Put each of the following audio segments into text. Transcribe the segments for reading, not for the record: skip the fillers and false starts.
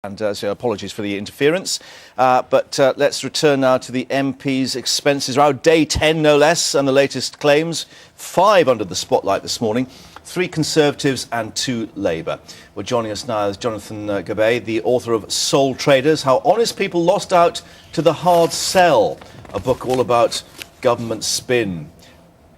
And so apologies for the interference. But let's return now to the MP's expenses. Now, day 10, no less, and the latest claims. 5 under the spotlight this morning. 3 Conservatives and 2 Labour. Well, joining us now is Jonathan Gabay, the author of Soul Traders, How Honest People Lost Out to the Hard Sell, a book all about government spin.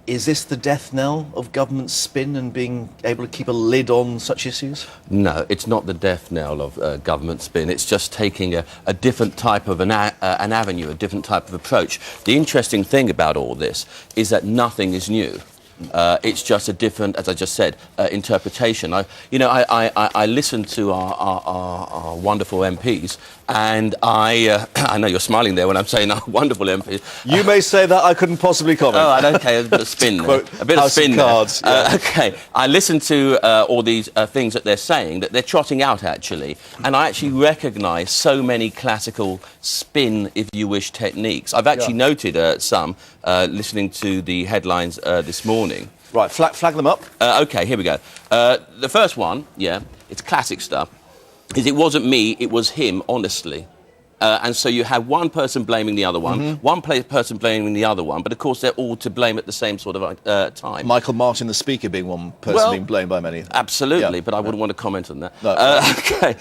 Is this the death knell of government spin and being able to keep a lid on such issues? No, it's not the death knell of government spin. It's just taking a different type of an avenue, a different type of approach. The interesting thing about all this is that nothing is new. It's just a different, as I just said, interpretation. I listen to our wonderful MPs, and I know you're smiling there when I'm saying our wonderful MPs. You may say that, I couldn't possibly comment. Oh, okay, a bit of spin there. A bit of spin cards, there. yeah. Okay, I listen to all these things that they're saying, that they're trotting out, actually, and I actually recognise so many classical spin, if you wish, techniques. I've actually noted some, listening to the headlines this morning. Right, flag them up. OK, here we go. The first one, it's classic stuff, is it wasn't me, it was him, honestly. And so you have one person blaming the other one, one person blaming the other one, but of course they're all to blame at the same sort of time. Michael Martin, the Speaker, being one person being blamed by many. Absolutely, but I wouldn't want to comment on that. No. OK.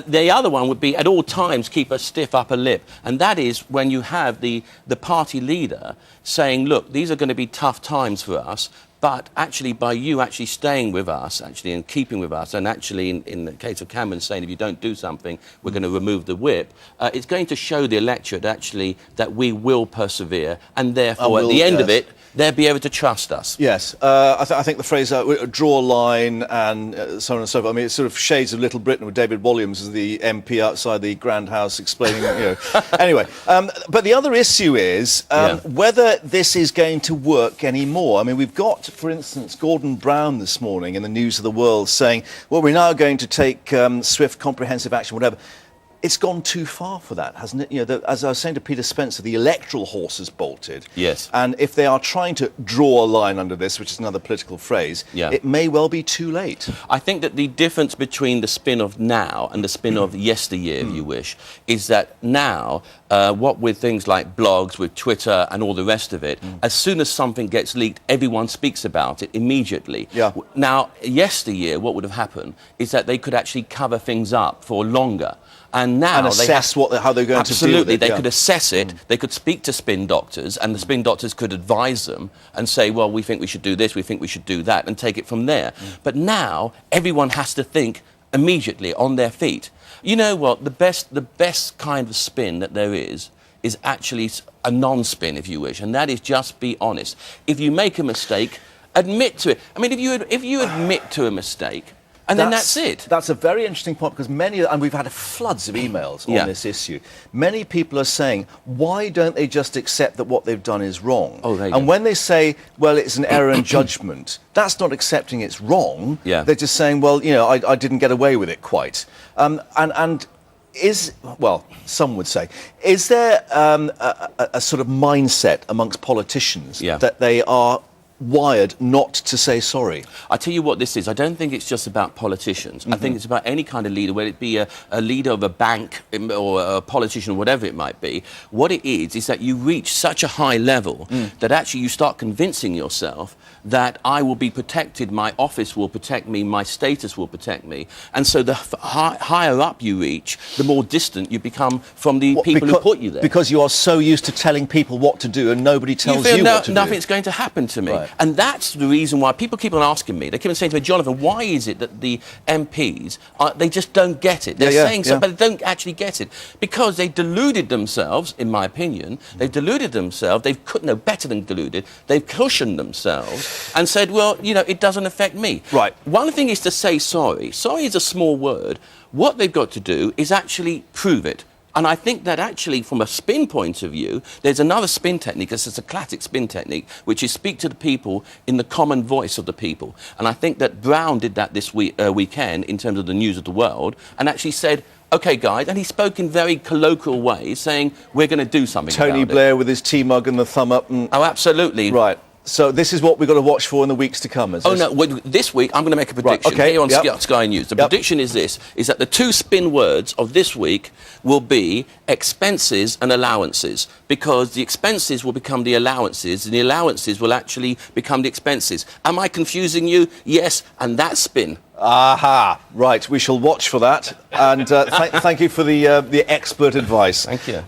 The other one would be, at all times, keep a stiff upper lip. And that is when you have the party leader saying, look, these are going to be tough times for us, but actually, by you actually staying with us, actually, and keeping with us, and actually, in the case of Cameron saying, if you don't do something, we're going to remove the whip, it's going to show the electorate, actually, that we will persevere, and therefore, at the end of it, they'll be able to trust us. Yes. I think the phrase, draw a line, and so on and so forth. I mean, it's sort of shades of Little Britain with David Walliams as the MP outside the Grand House explaining, Anyway, but the other issue is whether this is going to work anymore. I mean, we've got, for instance, Gordon Brown this morning in the News of the World saying, well, we're now going to take swift, comprehensive action, whatever. It's gone too far for that, hasn't it? As I was saying to Peter Spencer, the electoral horse has bolted. Yes. And if they are trying to draw a line under this, which is another political phrase, it may well be too late. I think that the difference between the spin of now and the spin of yesteryear, if you wish, is that now, what with things like blogs, with Twitter and all the rest of it, as soon as something gets leaked, everyone speaks about it immediately. Yeah. Now, yesteryear, what would have happened is that they could actually cover things up for longer. And now assess how they're going to deal with it. Absolutely, they could assess it, they could speak to spin doctors, and the spin doctors could advise them and say, well, we think we should do this, we think we should do that, and take it from there. But now, everyone has to think immediately on their feet. You know what, the best kind of spin that there is actually a non-spin, if you wish, and that is just be honest. If you make a mistake, admit to it. I mean, if you admit to a mistake, and then that's it. That's a very interesting point, because and we've had floods of emails on this issue. Many people are saying, why don't they just accept that what they've done is wrong? Oh, there you and go. when they say, well, it's an error in judgment, that's not accepting it's wrong. Yeah. They're just saying, well, I didn't get away with it quite. Well, some would say, is there a sort of mindset amongst politicians that they are wired not to say sorry? I tell you what this is. I don't think it's just about politicians. I think it's about any kind of leader, whether it be a leader of a bank or a politician, whatever it might be. What it is that you reach such a high level that actually you start convincing yourself that I will be protected, my office will protect me, my status will protect me. And so the higher up you reach, the more distant you become from the people who put you there. Because you are so used to telling people what to do and nobody tells you what to do. Nothing's going to happen to me. Right. And that's the reason why people keep on asking me. They keep on saying to me, Jonathan, why is it that the MPs, they just don't get it? They're saying so, but they don't actually get it. Because they deluded themselves, in my opinion. They've deluded themselves. They couldn't know better than deluded. They've cushioned themselves and said, well, it doesn't affect me. Right. One thing is to say sorry. Sorry is a small word. What they've got to do is actually prove it. And I think that actually, from a spin point of view, there's another spin technique. This is a classic spin technique, which is speak to the people in the common voice of the people. And I think that Brown did that this weekend in terms of the News of the World, and actually said, OK, guys, and he spoke in very colloquial ways, saying, we're going to do something about it. Tony Blair with his tea mug and the thumb up. Oh, absolutely. Right. So this is what we've got to watch for in the weeks to come, is Oh, this? no, this week I'm going to make a prediction okay, here on yep. Sky News. The Yep. prediction is this, is that the two spin words of this week will be expenses and allowances, because the expenses will become the allowances and the allowances will actually become the expenses. Am I confusing you? Yes, and that's spin. Aha, right, we shall watch for that. And thank you for the expert advice. Thank you.